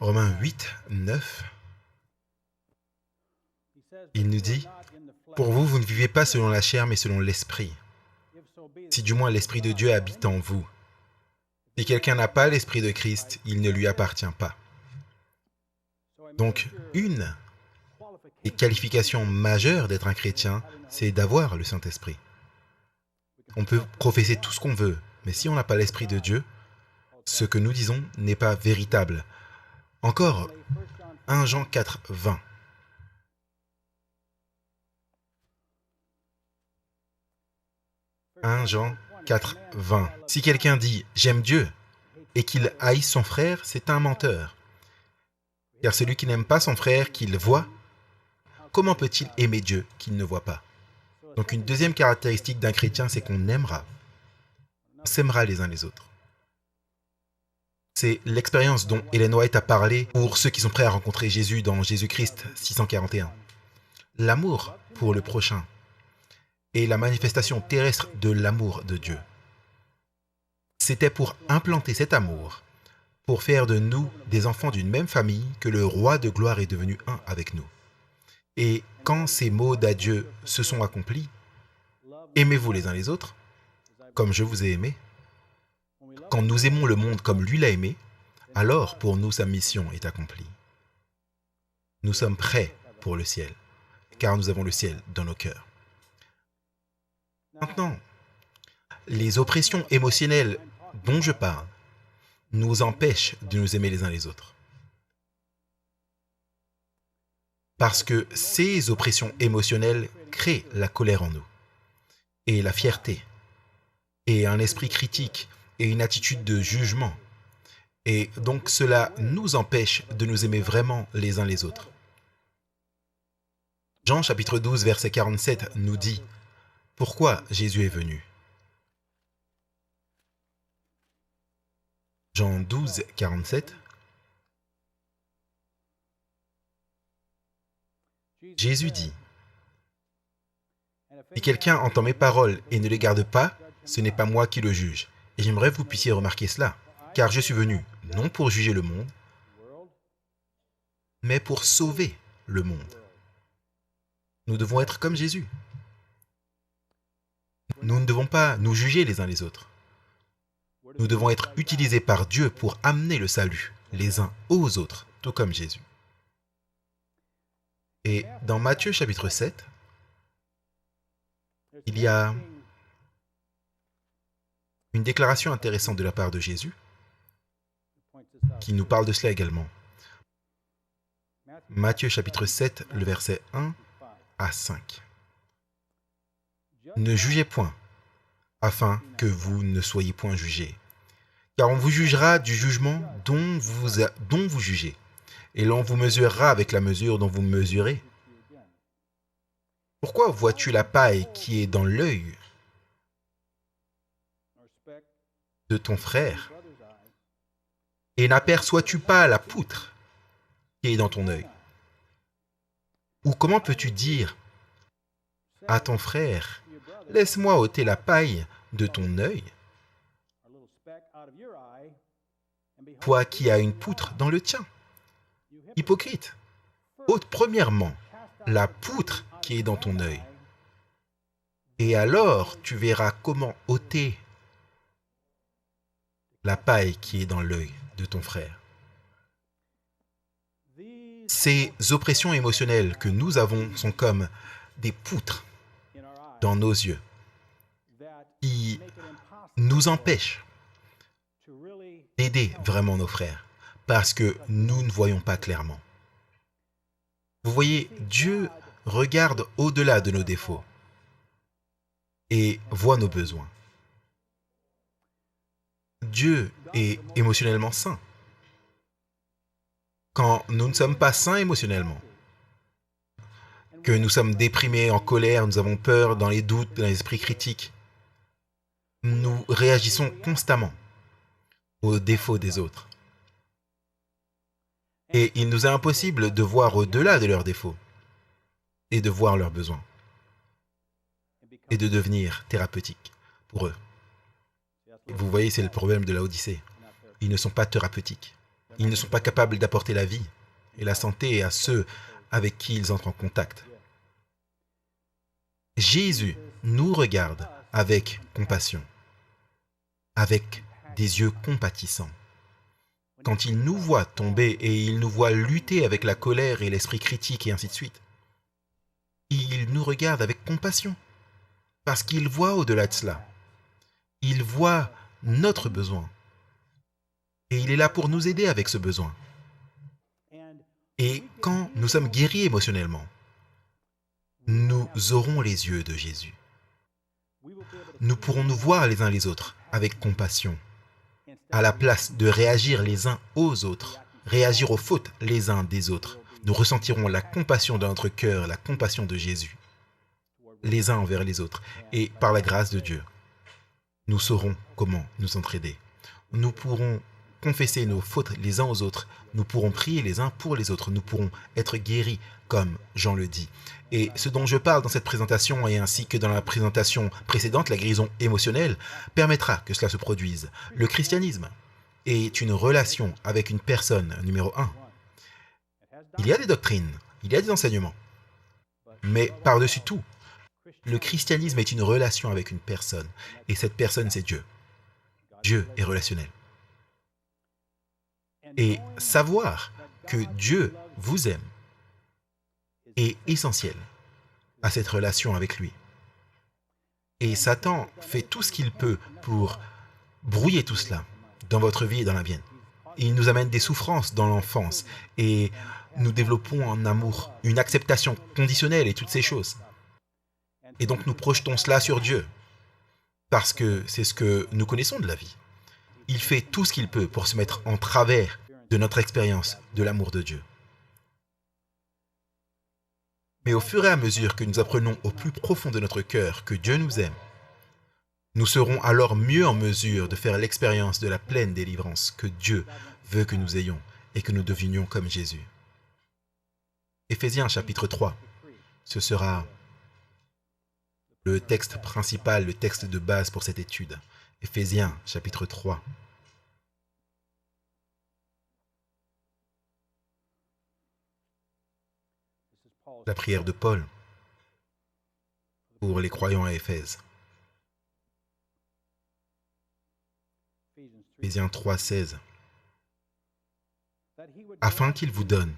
Romains 8, 9, il nous dit, « Pour vous, vous ne vivez pas selon la chair, mais selon l'esprit. Si du moins l'Esprit de Dieu habite en vous. Si quelqu'un n'a pas l'Esprit de Christ, il ne lui appartient pas. » Donc, une des qualifications majeures d'être un chrétien, c'est d'avoir le Saint-Esprit. On peut professer tout ce qu'on veut, mais si on n'a pas l'Esprit de Dieu, ce que nous disons n'est pas véritable. Encore, 1 Jean 4, 20. 1 Jean 4, 20. Si quelqu'un dit « j'aime Dieu » et qu'il haïsse son frère, c'est un menteur. Car celui qui n'aime pas son frère qu'il voit, comment peut-il aimer Dieu qu'il ne voit pas? Donc une deuxième caractéristique d'un chrétien, c'est qu'on aimera. On s'aimera les uns les autres. C'est l'expérience dont Ellen White a parlé pour ceux qui sont prêts à rencontrer Jésus dans Jésus-Christ 641. L'amour pour le prochain est la manifestation terrestre de l'amour de Dieu. C'était pour implanter cet amour, pour faire de nous des enfants d'une même famille, que le roi de gloire est devenu un avec nous. Et quand ces mots d'adieu se sont accomplis, aimez-vous les uns les autres, comme je vous ai aimé. Quand nous aimons le monde comme lui l'a aimé, alors pour nous sa mission est accomplie. Nous sommes prêts pour le ciel, car nous avons le ciel dans nos cœurs. Maintenant, les oppressions émotionnelles dont je parle nous empêchent de nous aimer les uns les autres. Parce que ces oppressions émotionnelles créent la colère en nous, et la fierté, et un esprit critique, et une attitude de jugement. Et donc cela nous empêche de nous aimer vraiment les uns les autres. Jean chapitre 12, verset 47 nous dit « Pourquoi Jésus est venu ?» Jean 12, 47. Jésus dit « Si quelqu'un entend mes paroles et ne les garde pas, ce n'est pas moi qui le juge. Et j'aimerais que vous puissiez remarquer cela, car je suis venu non pour juger le monde, mais pour sauver le monde. » Nous devons être comme Jésus. Nous ne devons pas nous juger les uns les autres. Nous devons être utilisés par Dieu pour amener le salut les uns aux autres, tout comme Jésus. Et dans Matthieu chapitre 7, il y a une déclaration intéressante de la part de Jésus qui nous parle de cela également. Matthieu chapitre 7, le verset 1 à 5. Ne jugez point, afin que vous ne soyez point jugés. Car on vous jugera du jugement dont vous jugez, et l'on vous mesurera avec la mesure dont vous mesurez. Pourquoi vois-tu la paille qui est dans l'œil de ton frère, et n'aperçois-tu pas la poutre qui est dans ton œil? Ou comment peux-tu dire à ton frère, laisse-moi ôter la paille de ton œil, toi qui as une poutre dans le tien? Hypocrite, ôte premièrement la poutre qui est dans ton œil, et alors tu verras comment ôter la paille qui est dans l'œil de ton frère. Ces oppressions émotionnelles que nous avons sont comme des poutres dans nos yeux qui nous empêchent d'aider vraiment nos frères parce que nous ne voyons pas clairement. Vous voyez, Dieu regarde au-delà de nos défauts et voit nos besoins. Dieu est émotionnellement sain. Quand nous ne sommes pas sains émotionnellement, que nous sommes déprimés, en colère, nous avons peur, dans les doutes, dans l'esprit critique, nous réagissons constamment aux défauts des autres. Et il nous est impossible de voir au-delà de leurs défauts et de voir leurs besoins et de devenir thérapeutique pour eux. Et vous voyez, c'est le problème de la Odyssée. Ils ne sont pas thérapeutiques. Ils ne sont pas capables d'apporter la vie et la santé à ceux avec qui ils entrent en contact. Jésus nous regarde avec compassion, avec des yeux compatissants. Quand il nous voit tomber et il nous voit lutter avec la colère et l'esprit critique et ainsi de suite, il nous regarde avec compassion parce qu'il voit au-delà de cela. Il voit notre besoin et il est là pour nous aider avec ce besoin. Et quand nous sommes guéris émotionnellement, nous aurons les yeux de Jésus. Nous pourrons nous voir les uns les autres avec compassion, à la place de réagir les uns aux autres, réagir aux fautes les uns des autres. Nous ressentirons la compassion de notre cœur, la compassion de Jésus, les uns envers les autres. Et par la grâce de Dieu, nous saurons comment nous entraider. Nous pourrons confesser nos fautes les uns aux autres. Nous pourrons prier les uns pour les autres. Nous pourrons être guéris, comme Jean le dit. Et ce dont je parle dans cette présentation, et ainsi que dans la présentation précédente, la guérison émotionnelle, permettra que cela se produise. Le christianisme est une relation avec une personne, numéro 1. Il y a des doctrines, il y a des enseignements. Mais par-dessus tout, le christianisme est une relation avec une personne. Et cette personne, c'est Dieu. Dieu est relationnel. Et savoir que Dieu vous aime est essentiel à cette relation avec lui. Et Satan fait tout ce qu'il peut pour brouiller tout cela dans votre vie et dans la mienne. Il nous amène des souffrances dans l'enfance et nous développons un amour, une acceptation conditionnelle et toutes ces choses. Et donc nous projetons cela sur Dieu parce que c'est ce que nous connaissons de la vie. Il fait tout ce qu'il peut pour se mettre en travers de notre expérience de l'amour de Dieu. Mais au fur et à mesure que nous apprenons au plus profond de notre cœur que Dieu nous aime, nous serons alors mieux en mesure de faire l'expérience de la pleine délivrance que Dieu veut que nous ayons et que nous devenions comme Jésus. Éphésiens chapitre 3, ce sera le texte principal, le texte de base pour cette étude. Éphésiens chapitre 3. La prière de Paul pour les croyants à Éphèse. Éphésiens 3, 16. Afin qu'il vous donne,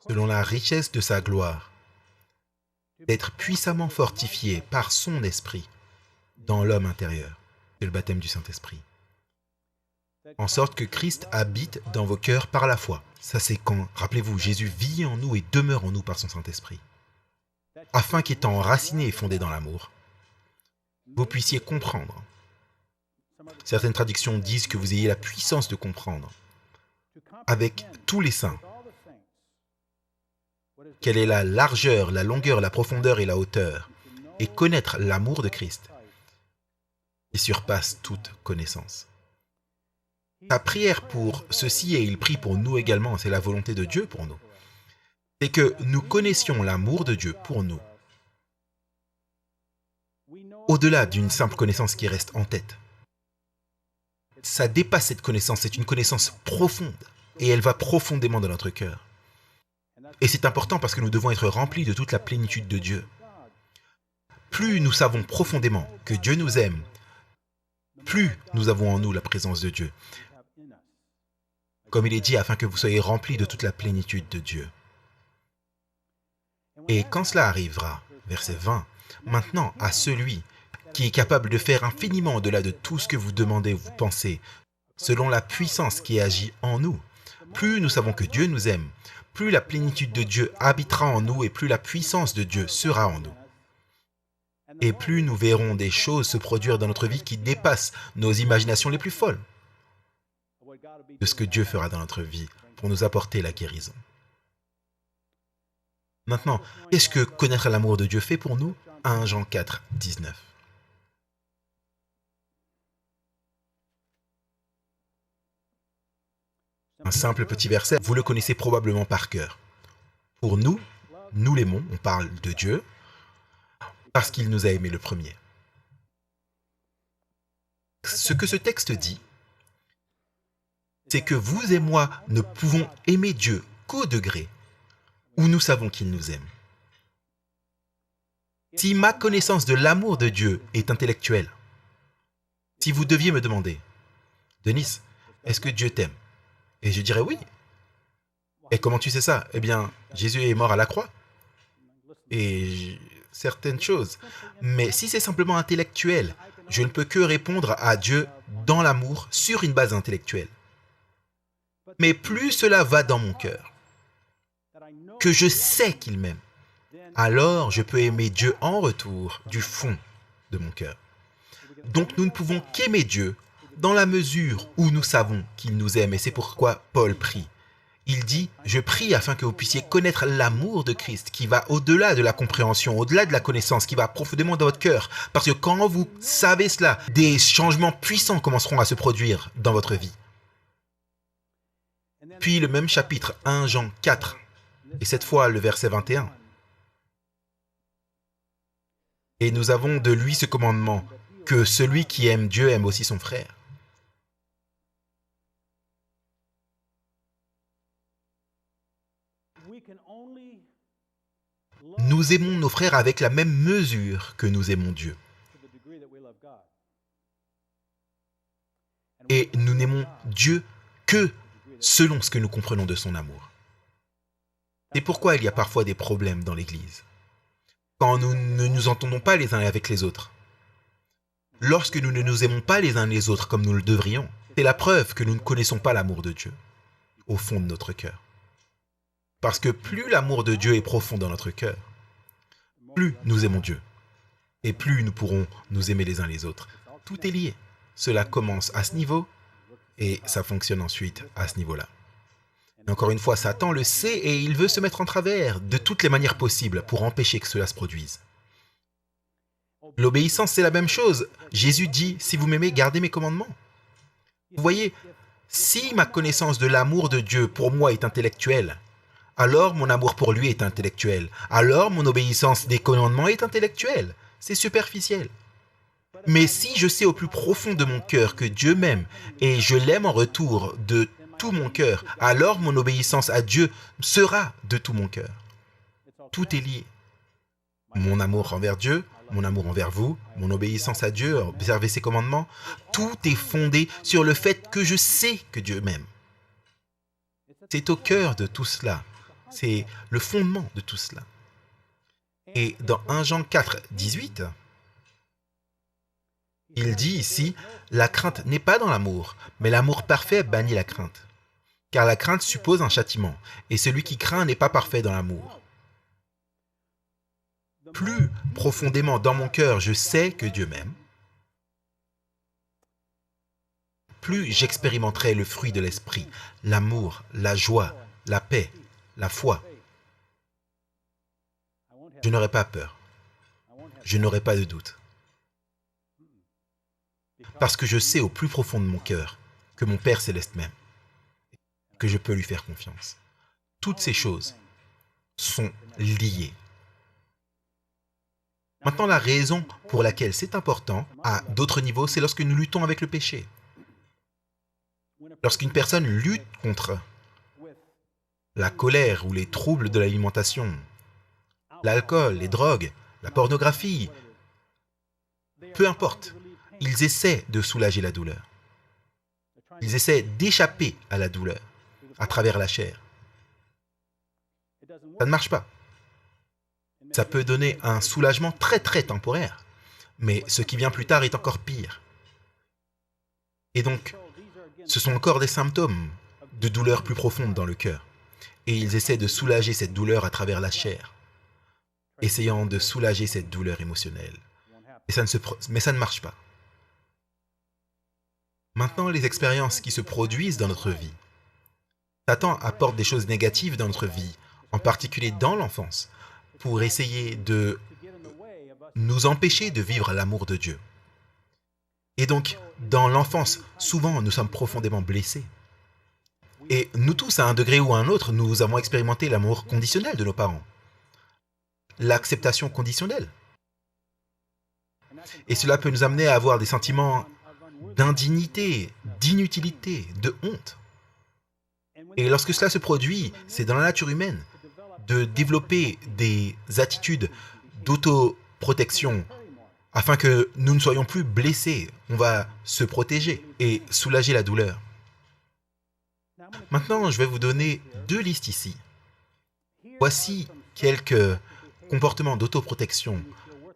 selon la richesse de sa gloire, d'être puissamment fortifié par son esprit dans l'homme intérieur. C'est le baptême du Saint-Esprit. En sorte que Christ habite dans vos cœurs par la foi. Ça, c'est quand, rappelez-vous, Jésus vit en nous et demeure en nous par son Saint-Esprit. Afin qu'étant enraciné et fondé dans l'amour, vous puissiez comprendre. Certaines traductions disent que vous ayez la puissance de comprendre, avec tous les saints, quelle est la largeur, la longueur, la profondeur et la hauteur, et connaître l'amour de Christ, qui surpasse toute connaissance. Sa prière pour ceci, et il prie pour nous également, c'est la volonté de Dieu pour nous, c'est que nous connaissions l'amour de Dieu pour nous, au-delà d'une simple connaissance qui reste en tête. Ça dépasse cette connaissance, c'est une connaissance profonde, et elle va profondément dans notre cœur. Et c'est important parce que nous devons être remplis de toute la plénitude de Dieu. Plus nous savons profondément que Dieu nous aime, plus nous avons en nous la présence de Dieu. Comme il est dit, afin que vous soyez remplis de toute la plénitude de Dieu. Et quand cela arrivera, verset 20, maintenant à celui qui est capable de faire infiniment au-delà de tout ce que vous demandez ou vous pensez, selon la puissance qui agit en nous, plus nous savons que Dieu nous aime, plus la plénitude de Dieu habitera en nous et plus la puissance de Dieu sera en nous. Et plus nous verrons des choses se produire dans notre vie qui dépassent nos imaginations les plus folles de ce que Dieu fera dans notre vie pour nous apporter la guérison. Maintenant, qu'est-ce que connaître l'amour de Dieu fait pour nous? 1 Jean 4, 19. Un simple petit verset, vous le connaissez probablement par cœur. Pour nous, nous l'aimons, on parle de Dieu, parce qu'il nous a aimés le premier. Ce que ce texte dit, c'est que vous et moi ne pouvons aimer Dieu qu'au degré où nous savons qu'il nous aime. Si ma connaissance de l'amour de Dieu est intellectuelle, si vous deviez me demander, Denis, est-ce que Dieu t'aime? Et je dirais oui. Et comment tu sais ça? Eh bien, Jésus est mort à la croix. Certaines choses. Mais si c'est simplement intellectuel, je ne peux que répondre à Dieu dans l'amour sur une base intellectuelle. Mais plus cela va dans mon cœur, que je sais qu'il m'aime, alors je peux aimer Dieu en retour du fond de mon cœur. Donc nous ne pouvons qu'aimer Dieu dans la mesure où nous savons qu'il nous aime. Et c'est pourquoi Paul prie. Il dit, je prie afin que vous puissiez connaître l'amour de Christ qui va au-delà de la compréhension, au-delà de la connaissance, qui va profondément dans votre cœur. Parce que quand vous savez cela, des changements puissants commenceront à se produire dans votre vie. Puis le même chapitre, 1 Jean 4, et cette fois le verset 21. Et nous avons de lui ce commandement, que celui qui aime Dieu aime aussi son frère. Nous aimons nos frères avec la même mesure que nous aimons Dieu. Et nous n'aimons Dieu que selon ce que nous comprenons de son amour. C'est pourquoi il y a parfois des problèmes dans l'Église. Quand nous ne nous entendons pas les uns avec les autres. Lorsque nous ne nous aimons pas les uns les autres comme nous le devrions, c'est la preuve que nous ne connaissons pas l'amour de Dieu au fond de notre cœur. Parce que plus l'amour de Dieu est profond dans notre cœur, plus nous aimons Dieu. Et plus nous pourrons nous aimer les uns les autres. Tout est lié. Cela commence à ce niveau et ça fonctionne ensuite à ce niveau-là. Et encore une fois, Satan le sait et il veut se mettre en travers de toutes les manières possibles pour empêcher que cela se produise. L'obéissance, c'est la même chose. Jésus dit, si vous m'aimez, gardez mes commandements. Vous voyez, si ma connaissance de l'amour de Dieu pour moi est intellectuelle, alors mon amour pour lui est intellectuel. Alors mon obéissance des commandements est intellectuelle. C'est superficiel. Mais si je sais au plus profond de mon cœur que Dieu m'aime et je l'aime en retour de tout mon cœur, alors mon obéissance à Dieu sera de tout mon cœur. Tout est lié. Mon amour envers Dieu, mon amour envers vous, mon obéissance à Dieu, observer ses commandements, tout est fondé sur le fait que je sais que Dieu m'aime. C'est au cœur de tout cela. C'est le fondement de tout cela. Et dans 1 Jean 4, 18, il dit ici, la crainte n'est pas dans l'amour, mais l'amour parfait bannit la crainte. Car la crainte suppose un châtiment, et celui qui craint n'est pas parfait dans l'amour. Plus profondément dans mon cœur je sais que Dieu m'aime, plus j'expérimenterai le fruit de l'esprit, l'amour, la joie, la paix, la foi. Je n'aurai pas peur. Je n'aurai pas de doute. Parce que je sais au plus profond de mon cœur que mon Père céleste m'aime, que je peux lui faire confiance. Toutes ces choses sont liées. Maintenant, la raison pour laquelle c'est important, à d'autres niveaux, c'est lorsque nous luttons avec le péché. Lorsqu'une personne lutte contre la colère ou les troubles de l'alimentation, l'alcool, les drogues, la pornographie, peu importe, ils essaient de soulager la douleur. Ils essaient d'échapper à la douleur à travers la chair. Ça ne marche pas. Ça peut donner un soulagement très très temporaire, mais ce qui vient plus tard est encore pire. Et donc, ce sont encore des symptômes de douleur plus profonde dans le cœur. Et ils essaient de soulager cette douleur à travers la chair, essayant de soulager cette douleur émotionnelle. Mais ça ne marche pas. Maintenant, les expériences qui se produisent dans notre vie. Satan apporte des choses négatives dans notre vie, en particulier dans l'enfance, pour essayer de nous empêcher de vivre l'amour de Dieu. Et donc, dans l'enfance, souvent, nous sommes profondément blessés. Et nous tous, à un degré ou à un autre, nous avons expérimenté l'amour conditionnel de nos parents. L'acceptation conditionnelle. Et cela peut nous amener à avoir des sentiments d'indignité, d'inutilité, de honte. Et lorsque cela se produit, c'est dans la nature humaine de développer des attitudes d'autoprotection afin que nous ne soyons plus blessés. On va se protéger et soulager la douleur. Maintenant, je vais vous donner deux listes ici. Voici quelques comportements d'autoprotection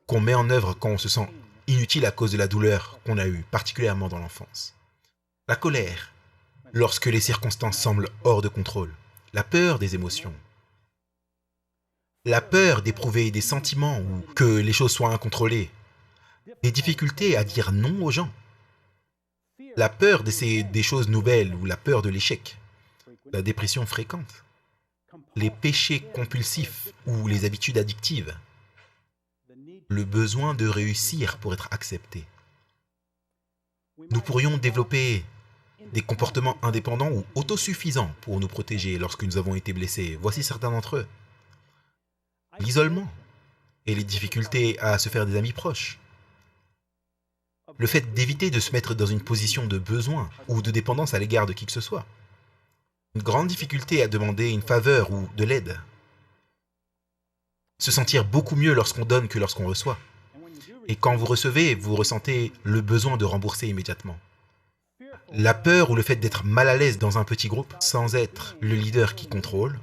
qu'on met en œuvre quand on se sent inutile à cause de la douleur qu'on a eue, particulièrement dans l'enfance. La colère, lorsque les circonstances semblent hors de contrôle. La peur des émotions. La peur d'éprouver des sentiments ou que les choses soient incontrôlées. Des difficultés à dire non aux gens. La peur d'essayer des choses nouvelles ou la peur de l'échec. La dépression fréquente. Les péchés compulsifs ou les habitudes addictives. Le besoin de réussir pour être accepté. Nous pourrions développer des comportements indépendants ou autosuffisants pour nous protéger lorsque nous avons été blessés. Voici certains d'entre eux. L'isolement et les difficultés à se faire des amis proches. Le fait d'éviter de se mettre dans une position de besoin ou de dépendance à l'égard de qui que ce soit. Une grande difficulté à demander une faveur ou de l'aide. Se sentir beaucoup mieux lorsqu'on donne que lorsqu'on reçoit. Et quand vous recevez, vous ressentez le besoin de rembourser immédiatement. La peur ou le fait d'être mal à l'aise dans un petit groupe sans être le leader qui contrôle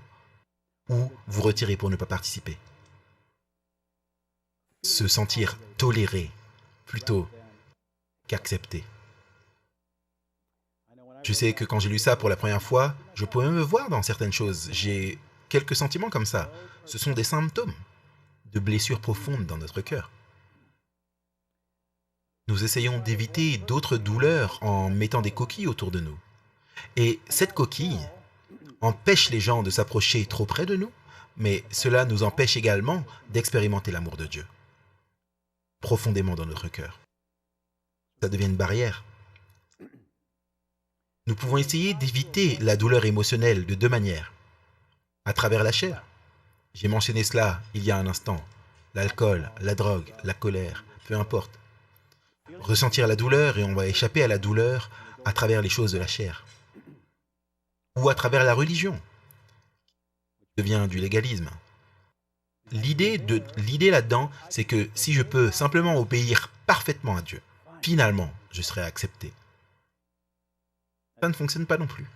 ou vous retirer pour ne pas participer. Se sentir toléré plutôt qu'accepté. Je sais que quand j'ai lu ça pour la première fois, je pouvais me voir dans certaines choses. J'ai quelques sentiments comme ça. Ce sont des symptômes de blessures profondes dans notre cœur. Nous essayons d'éviter d'autres douleurs en mettant des coquilles autour de nous. Et cette coquille empêche les gens de s'approcher trop près de nous, mais cela nous empêche également d'expérimenter l'amour de Dieu profondément dans notre cœur. Ça devient une barrière. Nous pouvons essayer d'éviter la douleur émotionnelle de deux manières. À travers la chair. J'ai mentionné cela il y a un instant. L'alcool, la drogue, la colère, peu importe. Ressentir la douleur et on va échapper à la douleur à travers les choses de la chair. Ou à travers la religion. Ça devient du légalisme. L'idée là-dedans, c'est que si je peux simplement obéir parfaitement à Dieu, finalement, je serai accepté. Ça ne fonctionne pas non plus.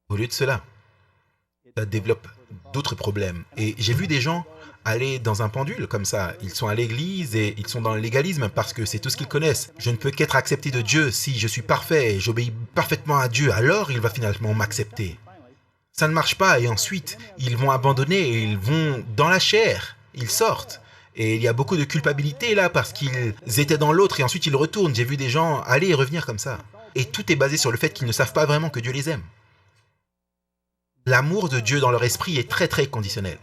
Au lieu de cela, ça développe d'autres problèmes. Et j'ai vu des gens aller dans un pendule comme ça. Ils sont à l'église et ils sont dans le légalisme parce que c'est tout ce qu'ils connaissent. Je ne peux qu'être accepté de Dieu si je suis parfait et j'obéis parfaitement à Dieu. Alors il va finalement m'accepter. Ça ne marche pas et ensuite, ils vont abandonner et ils vont dans la chair. Ils sortent. Et il y a beaucoup de culpabilité là parce qu'ils étaient dans l'autre et ensuite ils retournent. J'ai vu des gens aller et revenir comme ça. Et tout est basé sur le fait qu'ils ne savent pas vraiment que Dieu les aime. L'amour de Dieu dans leur esprit est très très conditionnel.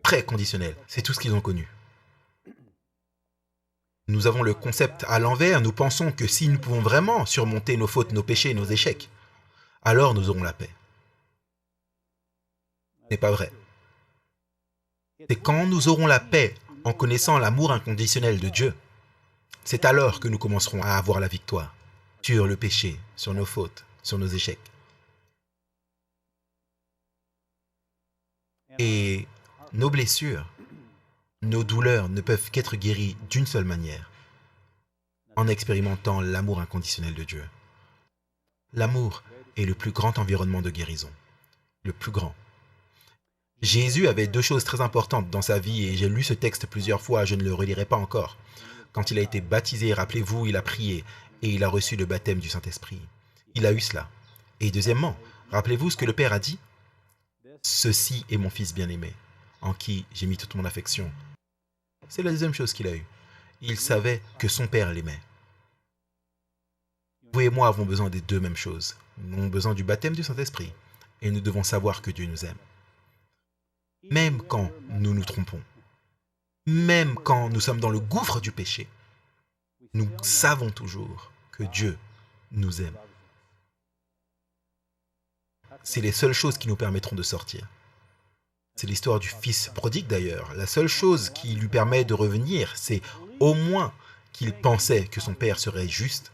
Très conditionnel. C'est tout ce qu'ils ont connu. Nous avons le concept à l'envers. Nous pensons que si nous pouvons vraiment surmonter nos fautes, nos péchés, nos échecs, alors nous aurons la paix. Ce n'est pas vrai. C'est quand nous aurons la paix en connaissant l'amour inconditionnel de Dieu, c'est alors que nous commencerons à avoir la victoire sur le péché, sur nos fautes, sur nos échecs. Et nos blessures, nos douleurs ne peuvent qu'être guéries d'une seule manière, en expérimentant l'amour inconditionnel de Dieu. L'amour est le plus grand environnement de guérison, le plus grand. Jésus avait deux choses très importantes dans sa vie et j'ai lu ce texte plusieurs fois, je ne le relirai pas encore. Quand il a été baptisé, rappelez-vous, il a prié et il a reçu le baptême du Saint-Esprit. Il a eu cela. Et deuxièmement, rappelez-vous ce que le Père a dit. Ceci est mon Fils bien-aimé, en qui j'ai mis toute mon affection. C'est la deuxième chose qu'il a eue. Il savait que son Père l'aimait. Vous et moi avons besoin des deux mêmes choses. Nous avons besoin du baptême du Saint-Esprit et nous devons savoir que Dieu nous aime. Même quand nous nous trompons, même quand nous sommes dans le gouffre du péché, nous savons toujours que Dieu nous aime. C'est les seules choses qui nous permettront de sortir. C'est l'histoire du fils prodigue d'ailleurs. La seule chose qui lui permet de revenir, c'est au moins qu'il pensait que son père serait juste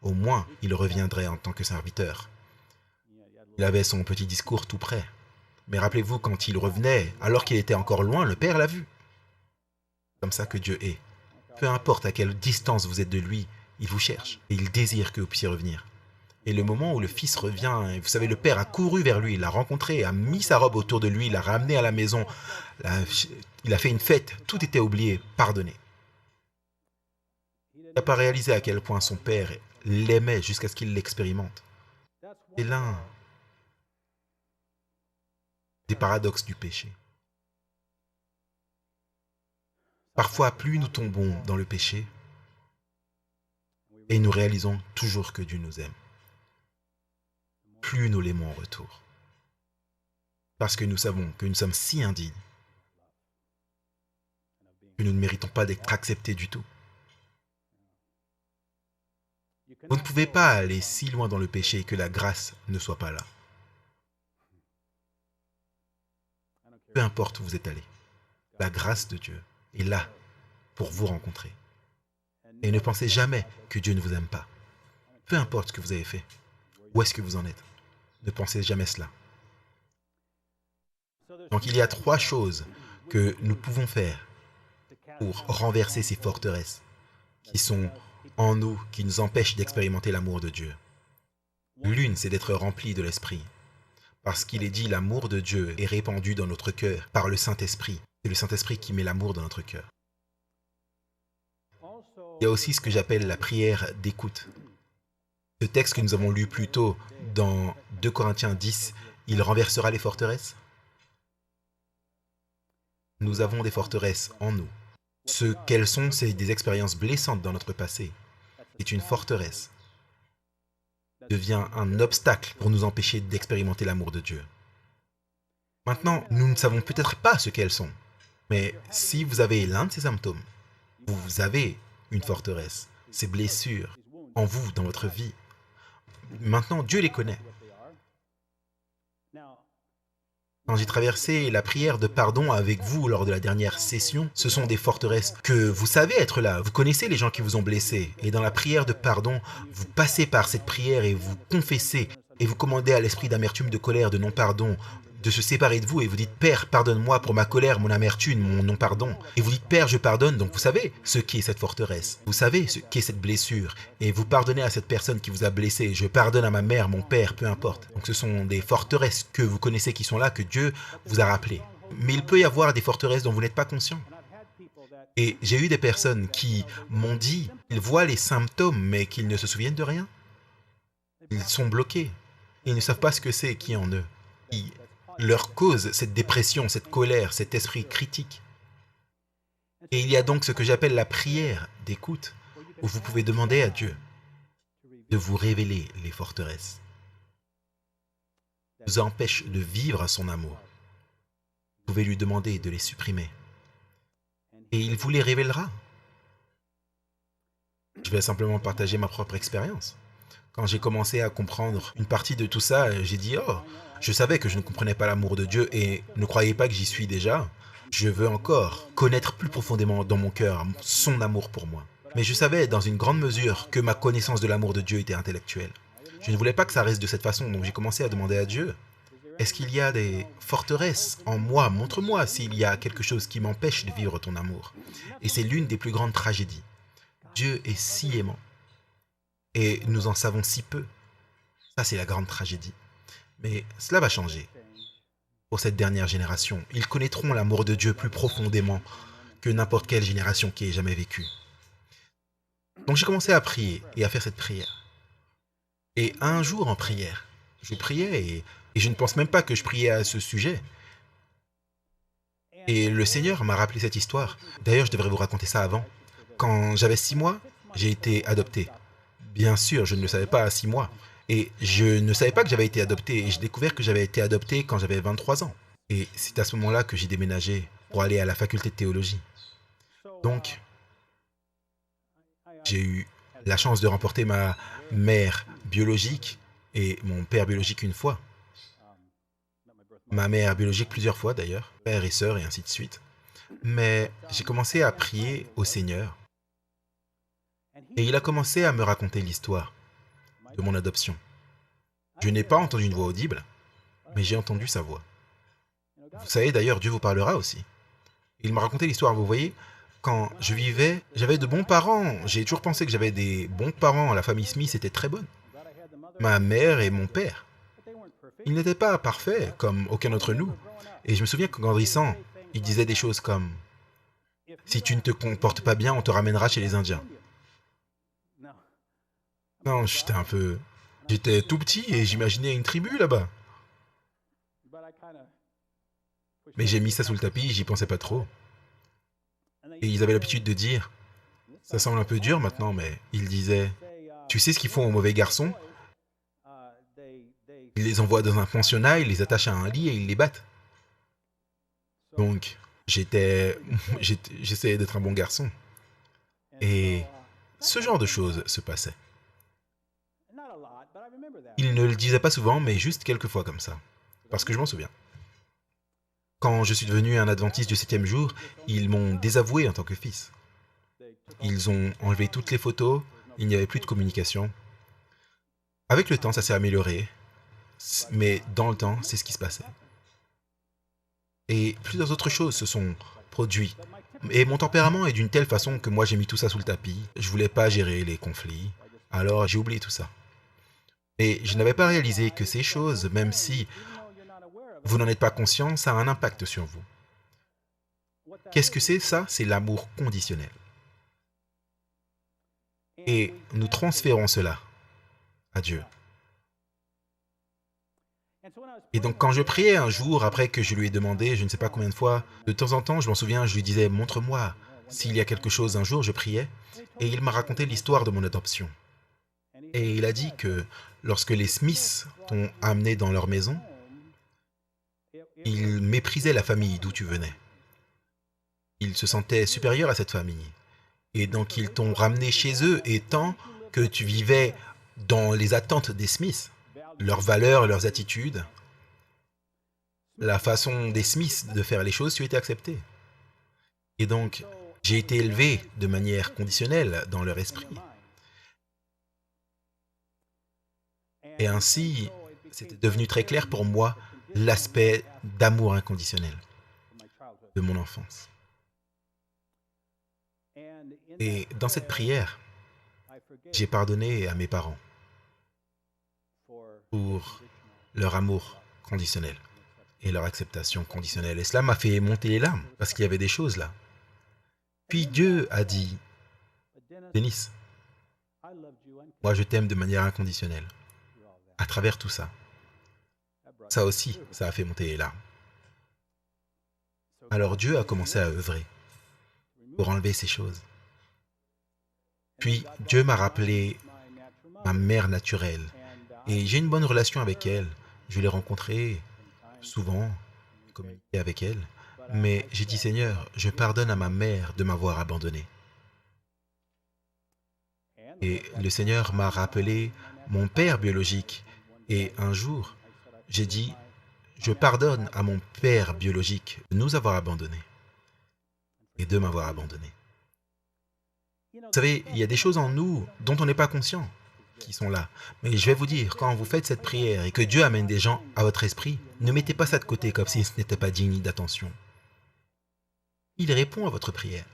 au moins il reviendrait en tant que serviteur. Il avait son petit discours tout prêt. Mais rappelez-vous, quand il revenait, alors qu'il était encore loin, le Père l'a vu. C'est comme ça que Dieu est. Peu importe à quelle distance vous êtes de lui, il vous cherche et il désire que vous puissiez revenir. Et le moment où le fils revient, et vous savez, le père a couru vers lui, il l'a rencontré, a mis sa robe autour de lui, il l'a ramené à la maison, il a fait une fête, tout était oublié, pardonné. Il n'a pas réalisé à quel point son père l'aimait jusqu'à ce qu'il l'expérimente. C'est l'un des paradoxes du péché. Parfois, plus nous tombons dans le péché, et nous réalisons toujours que Dieu nous aime, plus nous l'aimons en retour. Parce que nous savons que nous sommes si indignes que nous ne méritons pas d'être acceptés du tout. Vous ne pouvez pas aller si loin dans le péché que la grâce ne soit pas là. Peu importe où vous êtes allé, la grâce de Dieu est là pour vous rencontrer. Et ne pensez jamais que Dieu ne vous aime pas. Peu importe ce que vous avez fait, où est-ce que vous en êtes, ne pensez jamais cela. Donc il y a 3 choses que nous pouvons faire pour renverser ces forteresses qui sont en nous, qui nous empêchent d'expérimenter l'amour de Dieu. L'une, c'est d'être rempli de l'Esprit. Parce qu'il est dit, l'amour de Dieu est répandu dans notre cœur par le Saint-Esprit. C'est le Saint-Esprit qui met l'amour dans notre cœur. Il y a aussi ce que j'appelle la prière d'écoute. Ce texte que nous avons lu plus tôt dans 2 Corinthiens 10, il renversera les forteresses. Nous avons des forteresses en nous. Ce qu'elles sont, c'est des expériences blessantes dans notre passé. C'est une forteresse. Devient un obstacle pour nous empêcher d'expérimenter l'amour de Dieu. Maintenant, nous ne savons peut-être pas ce qu'elles sont, mais si vous avez l'un de ces symptômes, vous avez une forteresse, ces blessures en vous, dans votre vie. Maintenant, Dieu les connaît. Quand j'ai traversé la prière de pardon avec vous lors de la dernière session, ce sont des forteresses que vous savez être là. Vous connaissez les gens qui vous ont blessés. Et dans la prière de pardon, vous passez par cette prière et vous confessez. Et vous commandez à l'esprit d'amertume, de colère, de non-pardon, de se séparer de vous. Et vous dites, Père, pardonne-moi pour ma colère, mon amertume, mon non-pardon. Et vous dites, Père, je pardonne. Donc vous savez ce qu'est cette forteresse. Vous savez ce qu'est cette blessure. Et vous pardonnez à cette personne qui vous a blessé. Je pardonne à ma mère, mon père, peu importe. Donc ce sont des forteresses que vous connaissez qui sont là, que Dieu vous a rappelées. Mais il peut y avoir des forteresses dont vous n'êtes pas conscient. Et j'ai eu des personnes qui m'ont dit, ils voient les symptômes, mais qu'ils ne se souviennent de rien. Ils sont bloqués. Ils ne savent pas ce que c'est qui est en eux. Leur cause, cette dépression, cette colère, cet esprit critique. Et il y a donc ce que j'appelle la prière d'écoute, où vous pouvez demander à Dieu de vous révéler les forteresses. Vous empêche de vivre son amour. Vous pouvez lui demander de les supprimer. Et il vous les révélera. Je vais simplement partager ma propre expérience. Quand j'ai commencé à comprendre une partie de tout ça, j'ai dit, oh, je savais que je ne comprenais pas l'amour de Dieu et ne croyez pas que j'y suis déjà. Je veux encore connaître plus profondément dans mon cœur son amour pour moi. Mais je savais dans une grande mesure que ma connaissance de l'amour de Dieu était intellectuelle. Je ne voulais pas que ça reste de cette façon, donc j'ai commencé à demander à Dieu, est-ce qu'il y a des forteresses en moi? Montre-moi s'il y a quelque chose qui m'empêche de vivre ton amour. Et c'est l'une des plus grandes tragédies. Dieu est si aimant. Et nous en savons si peu. Ça, c'est la grande tragédie. Mais cela va changer. Pour cette dernière génération, ils connaîtront l'amour de Dieu plus profondément que n'importe quelle génération qui ait jamais vécu. Donc j'ai commencé à prier et à faire cette prière. Et un jour en prière, je priais et je ne pense même pas que je priais à ce sujet. Et le Seigneur m'a rappelé cette histoire. D'ailleurs, je devrais vous raconter ça avant. Quand j'avais 6 mois, j'ai été adopté. Bien sûr, je ne le savais pas à 6 mois. Et je ne savais pas que j'avais été adopté. Et j'ai découvert que j'avais été adopté quand j'avais 23 ans. Et c'est à ce moment-là que j'ai déménagé pour aller à la faculté de théologie. Donc, j'ai eu la chance de remporter ma mère biologique et mon père biologique une fois. Ma mère biologique plusieurs fois d'ailleurs, père et sœur et ainsi de suite. Mais j'ai commencé à prier au Seigneur. Et il a commencé à me raconter l'histoire de mon adoption. Je n'ai pas entendu une voix audible, mais j'ai entendu sa voix. Vous savez d'ailleurs, Dieu vous parlera aussi. Il m'a raconté l'histoire, vous voyez, quand je vivais, j'avais de bons parents. J'ai toujours pensé que j'avais des bons parents. La famille Smith était très bonne. Ma mère et mon père. Ils n'étaient pas parfaits, comme aucun d'entre nous. Et je me souviens qu'en grandissant, ils disaient des choses comme « Si tu ne te comportes pas bien, on te ramènera chez les Indiens. » Non, J'étais tout petit et j'imaginais une tribu là-bas. Mais j'ai mis ça sous le tapis, j'y pensais pas trop. Et ils avaient l'habitude de dire, ça semble un peu dur maintenant, mais ils disaient, tu sais ce qu'ils font aux mauvais garçons? Ils les envoient dans un pensionnat, ils les attachent à un lit et ils les battent. Donc, j'essayais d'être un bon garçon. Et ce genre de choses se passait. Ils ne le disaient pas souvent, mais juste quelques fois comme ça. Parce que je m'en souviens. Quand je suis devenu un adventiste du 7e jour, ils m'ont désavoué en tant que fils. Ils ont enlevé toutes les photos, il n'y avait plus de communication. Avec le temps, ça s'est amélioré, mais dans le temps, c'est ce qui se passait. Et plusieurs autres choses se sont produites. Et mon tempérament est d'une telle façon que moi j'ai mis tout ça sous le tapis. Je voulais pas gérer les conflits, alors j'ai oublié tout ça. Et je n'avais pas réalisé que ces choses, même si vous n'en êtes pas conscient, ça a un impact sur vous. Qu'est-ce que c'est ça? C'est l'amour conditionnel. Et nous transférons cela à Dieu. Et donc quand je priais un jour, après que je lui ai demandé, je ne sais pas combien de fois, de temps en temps, je m'en souviens, je lui disais, montre-moi s'il y a quelque chose. Un jour, je priais, et il m'a raconté l'histoire de mon adoption. Et il a dit que lorsque les Smiths t'ont amené dans leur maison, ils méprisaient la famille d'où tu venais. Ils se sentaient supérieurs à cette famille. Et donc ils t'ont ramené chez eux, et tant que tu vivais dans les attentes des Smiths, leurs valeurs, leurs attitudes, la façon des Smiths de faire les choses, tu étais accepté. Et donc, j'ai été élevé de manière conditionnelle dans leur esprit. Et ainsi, c'était devenu très clair pour moi l'aspect d'amour inconditionnel de mon enfance. Et dans cette prière, j'ai pardonné à mes parents pour leur amour conditionnel et leur acceptation conditionnelle. Et cela m'a fait monter les larmes, parce qu'il y avait des choses là. Puis Dieu a dit, « Denis, moi je t'aime de manière inconditionnelle. » À travers tout ça. Ça aussi, ça a fait monter les larmes. Alors Dieu a commencé à œuvrer pour enlever ces choses. Puis Dieu m'a rappelé ma mère naturelle. Et j'ai une bonne relation avec elle. Je l'ai rencontrée souvent, communiqué avec elle. Mais j'ai dit, Seigneur, je pardonne à ma mère de m'avoir abandonné. Et le Seigneur m'a rappelé mon père biologique. Et un jour, j'ai dit, je pardonne à mon père biologique de nous avoir abandonnés et de m'avoir abandonné. Vous savez, il y a des choses en nous dont on n'est pas conscient qui sont là. Mais je vais vous dire, quand vous faites cette prière et que Dieu amène des gens à votre esprit, ne mettez pas ça de côté comme si ce n'était pas digne d'attention. Il répond à votre prière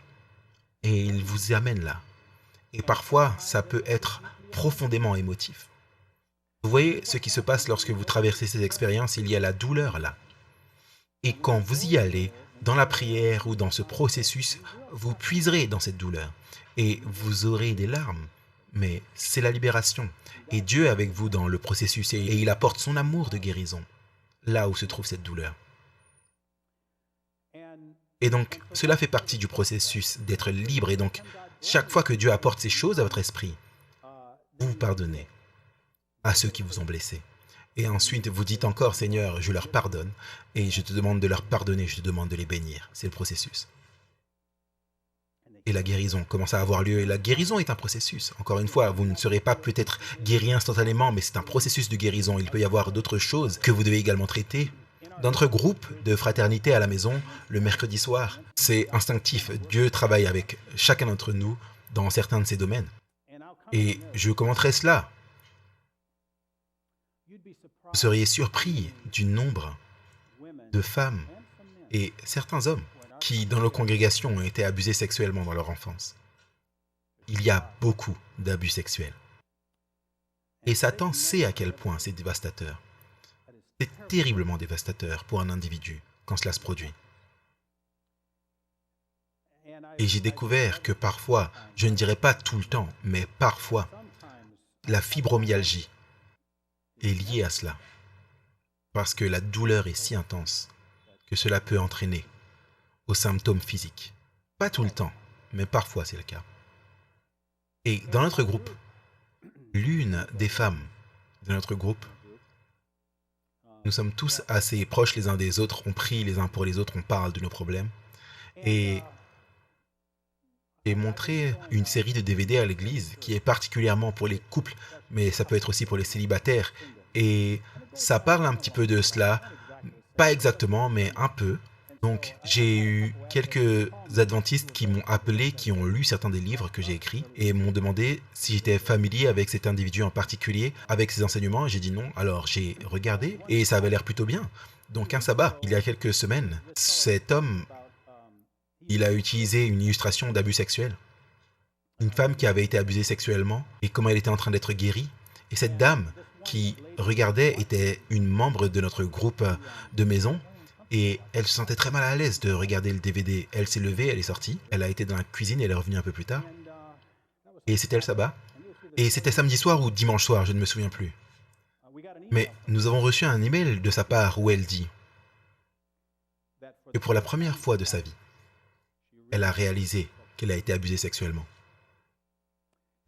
et il vous amène là. Et parfois, ça peut être profondément émotif. Vous voyez ce qui se passe lorsque vous traversez ces expériences, il y a la douleur là. Et quand vous y allez, dans la prière ou dans ce processus, vous puiserez dans cette douleur. Et vous aurez des larmes. Mais c'est la libération. Et Dieu est avec vous dans le processus et il apporte son amour de guérison, là où se trouve cette douleur. Et donc, cela fait partie du processus d'être libre. Et donc, chaque fois que Dieu apporte ces choses à votre esprit, vous vous pardonnez à ceux qui vous ont blessé. Et ensuite, vous dites encore, Seigneur, je leur pardonne, et je te demande de leur pardonner, je te demande de les bénir. C'est le processus. Et la guérison commence à avoir lieu, et la guérison est un processus. Encore une fois, vous ne serez pas peut-être guéri instantanément, mais c'est un processus de guérison. Il peut y avoir d'autres choses que vous devez également traiter. Dans notre groupe de fraternité à la maison, le mercredi soir, c'est instinctif. Dieu travaille avec chacun d'entre nous dans certains de ces domaines. Et je commenterai cela Vous seriez surpris du nombre de femmes et certains hommes qui, dans nos congrégations, ont été abusés sexuellement dans leur enfance. Il y a beaucoup d'abus sexuels. Et Satan sait à quel point c'est dévastateur. C'est terriblement dévastateur pour un individu quand cela se produit. Et j'ai découvert que parfois, je ne dirais pas tout le temps, mais parfois, la fibromyalgie est liée à cela. Parce que la douleur est si intense que cela peut entraîner aux symptômes physiques. Pas tout le temps, mais parfois c'est le cas. Et dans notre groupe, l'une des femmes de notre groupe, nous sommes tous assez proches les uns des autres, on prie les uns pour les autres, on parle de nos problèmes. Et j'ai montré une série de DVD à l'église qui est particulièrement pour les couples, mais ça peut être aussi pour les célibataires. Et ça parle un petit peu de cela, pas exactement, mais un peu. Donc j'ai eu quelques adventistes qui m'ont appelé, qui ont lu certains des livres que j'ai écrits et m'ont demandé si j'étais familier avec cet individu en particulier, avec ses enseignements. J'ai dit non, alors j'ai regardé et ça avait l'air plutôt bien. Donc un sabbat, il y a quelques semaines, cet homme, il a utilisé une illustration d'abus sexuel. Une femme qui avait été abusée sexuellement et comment elle était en train d'être guérie. Et cette dame qui regardait était une membre de notre groupe de maison. Et elle se sentait très mal à l'aise de regarder le DVD. Elle s'est levée, elle est sortie. Elle a été dans la cuisine et elle est revenue un peu plus tard. Et c'était le sabbat. Et c'était samedi soir ou dimanche soir, je ne me souviens plus. Mais nous avons reçu un email de sa part où elle dit que pour la première fois de sa vie, elle a réalisé qu'elle a été abusée sexuellement.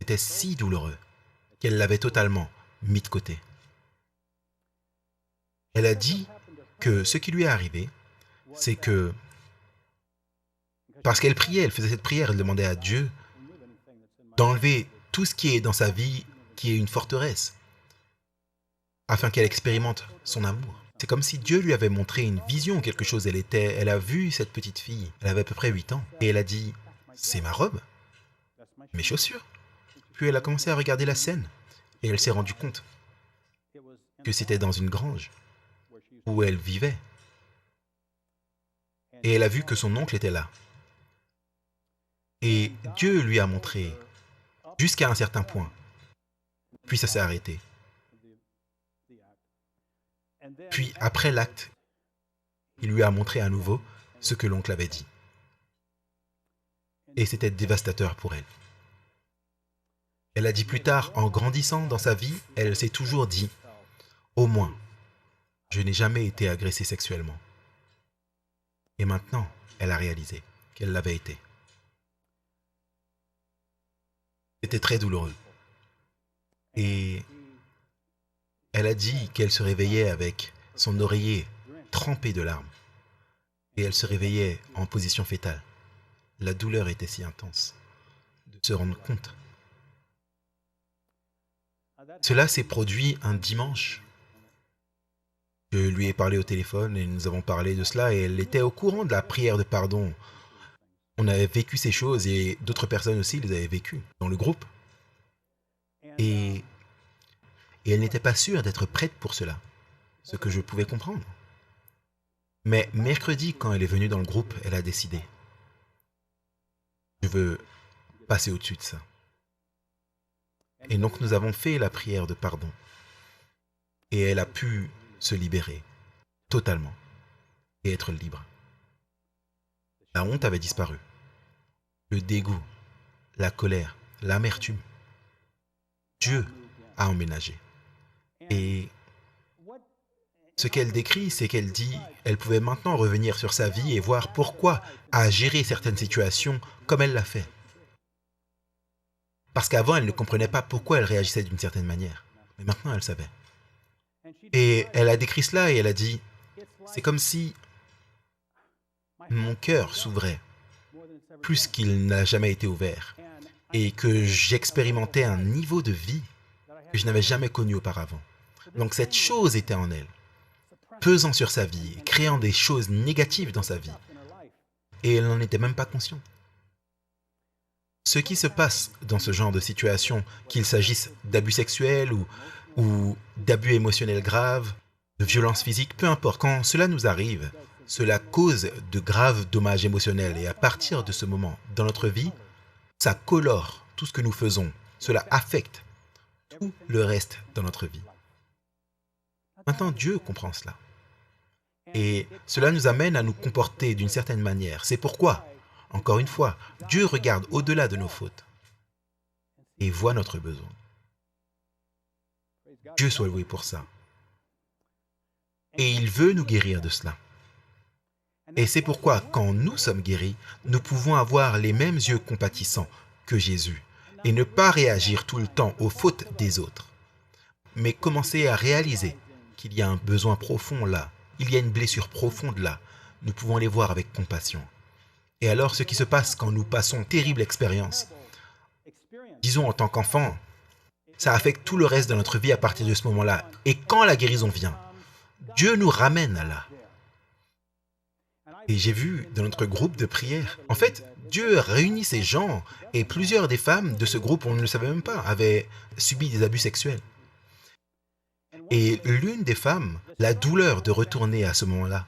C'était si douloureux qu'elle l'avait totalement mis de côté. Elle a dit que ce qui lui est arrivé, c'est que parce qu'elle priait, elle faisait cette prière, elle demandait à Dieu d'enlever tout ce qui est dans sa vie, qui est une forteresse, afin qu'elle expérimente son amour. C'est comme si Dieu lui avait montré une vision, quelque chose. Elle a vu cette petite fille, elle avait à peu près 8 ans, et elle a dit, c'est ma robe, mes chaussures. Puis elle a commencé à regarder la scène, et elle s'est rendue compte que c'était dans une grange où elle vivait. Et elle a vu que son oncle était là. Et Dieu lui a montré jusqu'à un certain point. Puis ça s'est arrêté. Puis après l'acte, il lui a montré à nouveau ce que l'oncle avait dit. Et c'était dévastateur pour elle. Elle a dit plus tard, en grandissant dans sa vie, elle s'est toujours dit, au moins, je n'ai jamais été agressée sexuellement. Et maintenant, elle a réalisé qu'elle l'avait été. C'était très douloureux. Et elle a dit qu'elle se réveillait avec son oreiller trempé de larmes. Et elle se réveillait en position fétale. La douleur était si intense de se rendre compte. Cela s'est produit un dimanche. Je lui ai parlé au téléphone et nous avons parlé de cela et elle était au courant de la prière de pardon. On avait vécu ces choses et d'autres personnes aussi les avaient vécues dans le groupe. Et elle n'était pas sûre d'être prête pour cela, ce que je pouvais comprendre. Mais mercredi, quand elle est venue dans le groupe, elle a décidé. Je veux passer au-dessus de ça. Et donc nous avons fait la prière de pardon. Et elle a pu se libérer totalement et être libre. La honte avait disparu. Le dégoût, la colère, l'amertume. Dieu a emménagé. Et ce qu'elle décrit, c'est qu'elle dit elle pouvait maintenant revenir sur sa vie et voir pourquoi a géré certaines situations comme elle l'a fait. Parce qu'avant, elle ne comprenait pas pourquoi elle réagissait d'une certaine manière. Mais maintenant, elle savait. Et elle a décrit cela et elle a dit, c'est comme si mon cœur s'ouvrait plus qu'il n'a jamais été ouvert et que j'expérimentais un niveau de vie que je n'avais jamais connu auparavant. Donc cette chose était en elle, pesant sur sa vie, créant des choses négatives dans sa vie. Et elle n'en était même pas consciente. Ce qui se passe dans ce genre de situation, qu'il s'agisse d'abus sexuels ou ou d'abus émotionnels graves, de violences physiques, peu importe. Quand cela nous arrive, cela cause de graves dommages émotionnels. Et à partir de ce moment, dans notre vie, ça colore tout ce que nous faisons. Cela affecte tout le reste dans notre vie. Maintenant, Dieu comprend cela. Et cela nous amène à nous comporter d'une certaine manière. C'est pourquoi, encore une fois, Dieu regarde au-delà de nos fautes et voit notre besoin. Dieu soit loué pour ça. Et il veut nous guérir de cela. Et c'est pourquoi, quand nous sommes guéris, nous pouvons avoir les mêmes yeux compatissants que Jésus et ne pas réagir tout le temps aux fautes des autres, mais commencer à réaliser qu'il y a un besoin profond là, il y a une blessure profonde là. Nous pouvons les voir avec compassion. Et alors, ce qui se passe quand nous passons une terrible expérience, disons en tant qu'enfant, ça affecte tout le reste de notre vie à partir de ce moment-là. Et quand la guérison vient, Dieu nous ramène à là. Et j'ai vu dans notre groupe de prière, en fait, Dieu réunit ces gens et plusieurs des femmes de ce groupe, on ne le savait même pas, avaient subi des abus sexuels. Et l'une des femmes, la douleur de retourner à ce moment-là.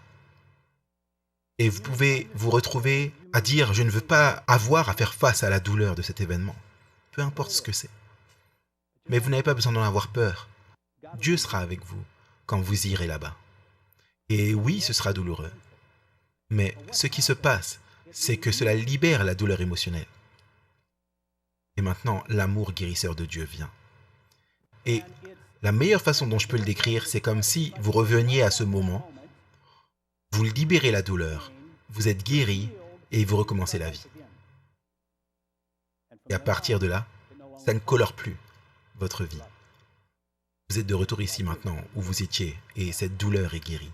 Et vous pouvez vous retrouver à dire, je ne veux pas avoir à faire face à la douleur de cet événement. Peu importe ce que c'est. Mais vous n'avez pas besoin d'en avoir peur. Dieu sera avec vous quand vous irez là-bas. Et oui, ce sera douloureux. Mais ce qui se passe, c'est que cela libère la douleur émotionnelle. Et maintenant, l'amour guérisseur de Dieu vient. Et la meilleure façon dont je peux le décrire, c'est comme si vous reveniez à ce moment, vous libérez la douleur, vous êtes guéri et vous recommencez la vie. Et à partir de là, ça ne colore plus votre vie. Vous êtes de retour ici maintenant, où vous étiez, et cette douleur est guérie.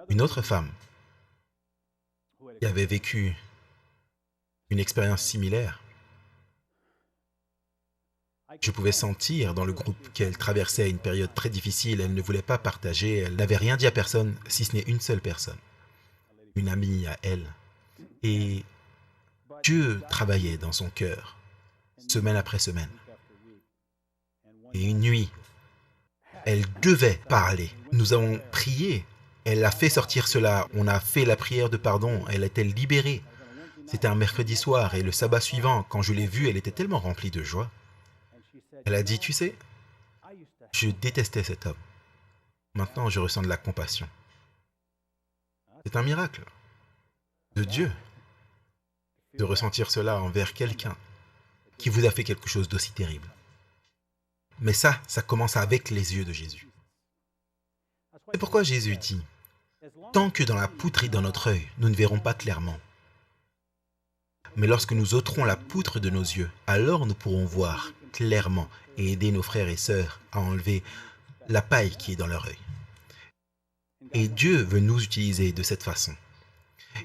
Une autre femme qui avait vécu une expérience similaire, je pouvais sentir dans le groupe qu'elle traversait une période très difficile, elle ne voulait pas partager, elle n'avait rien dit à personne, si ce n'est une seule personne, une amie à elle. Et Dieu travaillait dans son cœur, semaine après semaine. Et une nuit, elle devait parler. Nous avons prié, elle a fait sortir cela, on a fait la prière de pardon, elle était libérée. C'était un mercredi soir et le sabbat suivant, quand je l'ai vue, elle était tellement remplie de joie. Elle a dit, tu sais, je détestais cet homme. Maintenant, je ressens de la compassion. C'est un miracle de Dieu de ressentir cela envers quelqu'un qui vous a fait quelque chose d'aussi terrible. Mais ça commence avec les yeux de Jésus. C'est pourquoi Jésus dit, tant que dans la poutre et dans notre œil, nous ne verrons pas clairement. Mais lorsque nous ôterons la poutre de nos yeux, alors nous pourrons voir clairement et aider nos frères et sœurs à enlever la paille qui est dans leur œil. Et Dieu veut nous utiliser de cette façon.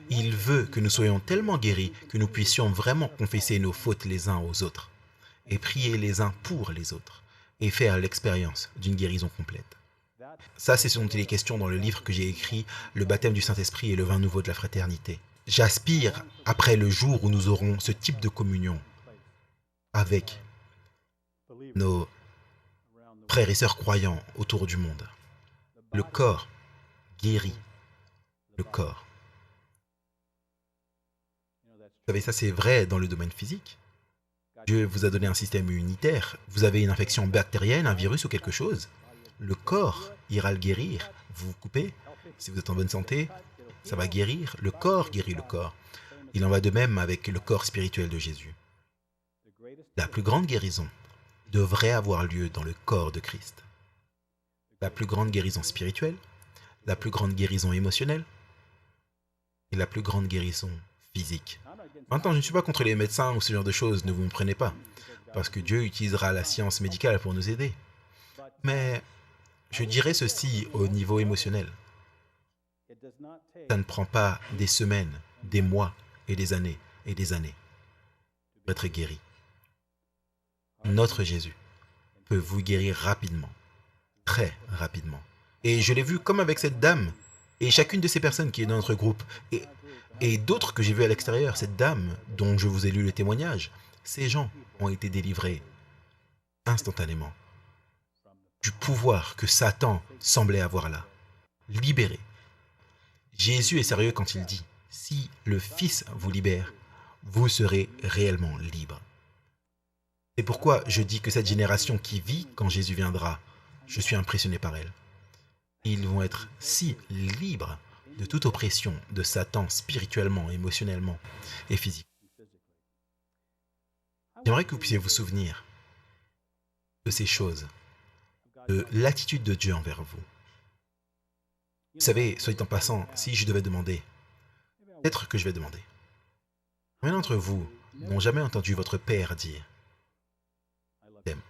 Il veut que nous soyons tellement guéris que nous puissions vraiment confesser nos fautes les uns aux autres et prier les uns pour les autres et faire l'expérience d'une guérison complète. Ça, c'est ce dont il est question dans le livre que j'ai écrit, Le baptême du Saint-Esprit et le vin nouveau de la fraternité. J'aspire après le jour où nous aurons ce type de communion avec nos frères et sœurs croyants autour du monde. Le corps guérit le corps. Vous savez, ça c'est vrai dans le domaine physique. Dieu vous a donné un système immunitaire. Vous avez une infection bactérienne, un virus ou quelque chose. Le corps ira le guérir. Vous vous coupez, si vous êtes en bonne santé, ça va guérir. Le corps guérit le corps. Il en va de même avec le corps spirituel de Jésus. La plus grande guérison devrait avoir lieu dans le corps de Christ. La plus grande guérison spirituelle, la plus grande guérison émotionnelle et la plus grande guérison physique. Maintenant, je ne suis pas contre les médecins ou ce genre de choses, ne vous me prenez pas, parce que Dieu utilisera la science médicale pour nous aider. Mais je dirais ceci au niveau émotionnel. Ça ne prend pas des semaines, des mois et des années pour être guéri. Notre Jésus peut vous guérir rapidement, très rapidement. Et je l'ai vu comme avec cette dame et chacune de ces personnes qui est dans notre groupe et d'autres que j'ai vues à l'extérieur, cette dame dont je vous ai lu le témoignage, ces gens ont été délivrés instantanément du pouvoir que Satan semblait avoir là. Libérés. Jésus est sérieux quand il dit « Si le Fils vous libère, vous serez réellement libre. » C'est pourquoi je dis que cette génération qui vit quand Jésus viendra, je suis impressionné par elle. Ils vont être si libres de toute oppression de Satan spirituellement, émotionnellement et physiquement. J'aimerais que vous puissiez vous souvenir de ces choses, de l'attitude de Dieu envers vous. Vous savez, soit dit en passant, si je devais demander, peut-être que je vais demander. Combien d'entre vous n'ont jamais entendu votre père dire « t'aime » ?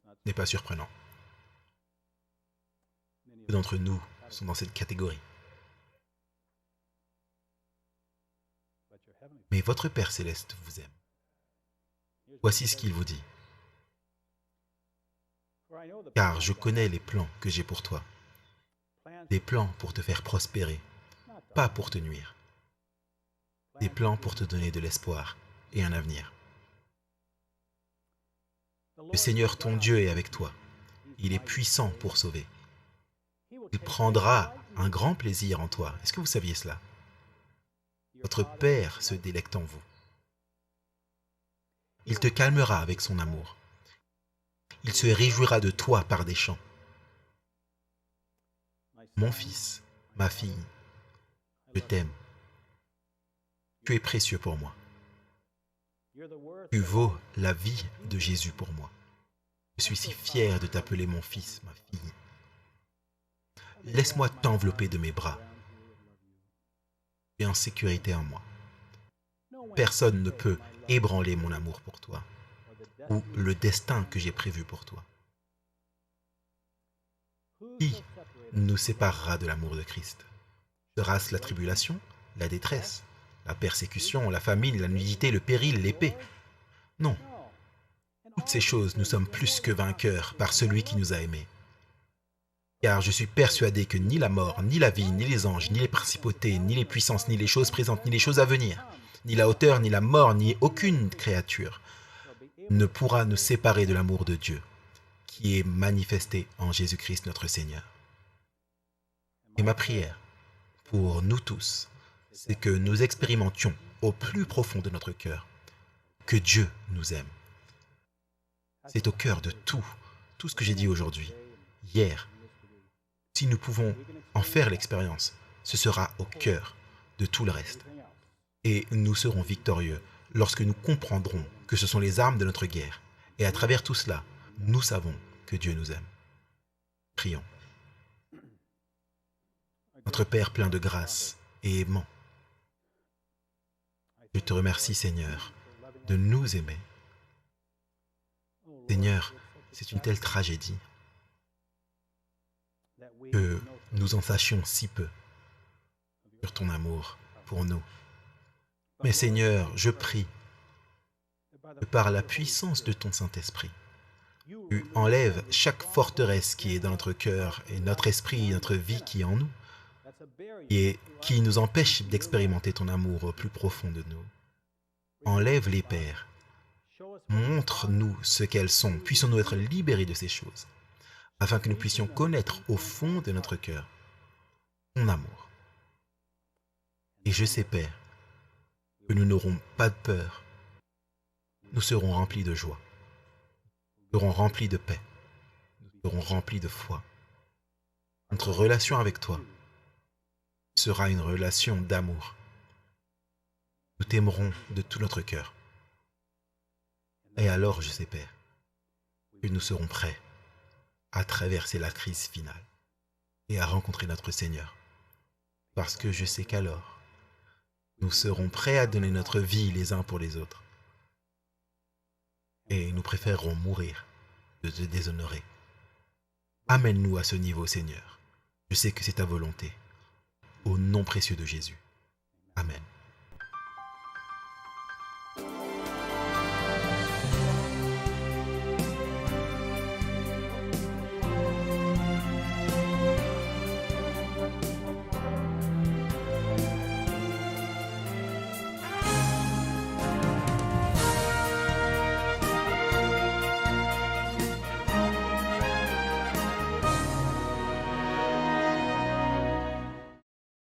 Ce n'est pas surprenant. Peu d'entre nous sont dans cette catégorie. Mais votre Père Céleste vous aime. Voici ce qu'il vous dit. Car je connais les plans que j'ai pour toi. Des plans pour te faire prospérer, pas pour te nuire. Des plans pour te donner de l'espoir et un avenir. Le Seigneur ton Dieu est avec toi. Il est puissant pour sauver. Il prendra un grand plaisir en toi. Est-ce que vous saviez cela? Votre Père se délecte en vous. Il te calmera avec son amour. Il se réjouira de toi par des chants. Mon fils, ma fille, je t'aime. Tu es précieux pour moi. Tu vaux la vie de Jésus pour moi. Je suis si fier de t'appeler mon fils, ma fille. Laisse-moi t'envelopper de mes bras. Tu es en sécurité en moi. Personne ne peut ébranler mon amour pour toi ou le destin que j'ai prévu pour toi. Qui nous séparera de l'amour de Christ? Sera-ce la tribulation, la détresse, la persécution, la famine, la nudité, le péril, l'épée? Non. Toutes ces choses, nous sommes plus que vainqueurs par celui qui nous a aimés. Car je suis persuadé que ni la mort, ni la vie, ni les anges, ni les principautés, ni les puissances, ni les choses présentes, ni les choses à venir, ni la hauteur, ni la mort, ni aucune créature ne pourra nous séparer de l'amour de Dieu qui est manifesté en Jésus-Christ notre Seigneur. Et ma prière pour nous tous, c'est que nous expérimentions au plus profond de notre cœur que Dieu nous aime. C'est au cœur de tout ce que j'ai dit aujourd'hui, hier. Si nous pouvons en faire l'expérience, ce sera au cœur de tout le reste. Et nous serons victorieux lorsque nous comprendrons que ce sont les armes de notre guerre. Et à travers tout cela, nous savons que Dieu nous aime. Prions. Notre Père plein de grâce et aimant, je te remercie, Seigneur, de nous aimer. Seigneur, c'est une telle tragédie que nous en sachions si peu sur ton amour pour nous. Mais Seigneur, je prie que par la puissance de ton Saint-Esprit, tu enlèves chaque forteresse qui est dans notre cœur et notre esprit, notre vie qui est en nous, et qui nous empêche d'expérimenter ton amour au plus profond de nous. Enlève les pères. Montre-nous ce qu'elles sont. Puissons-nous être libérés de ces choses, afin que nous puissions connaître au fond de notre cœur ton amour. Et je sais, Père, que nous n'aurons pas de peur. Nous serons remplis de joie. Nous serons remplis de paix. Nous serons remplis de foi. Notre relation avec toi sera une relation d'amour. Nous t'aimerons de tout notre cœur. Et alors, je sais, Père, que nous serons prêts à traverser la crise finale et à rencontrer notre Seigneur. Parce que je sais qu'alors, nous serons prêts à donner notre vie les uns pour les autres. Et nous préférerons mourir de te déshonorer. Amène-nous à ce niveau, Seigneur. Je sais que c'est ta volonté. Au nom précieux de Jésus. Amen.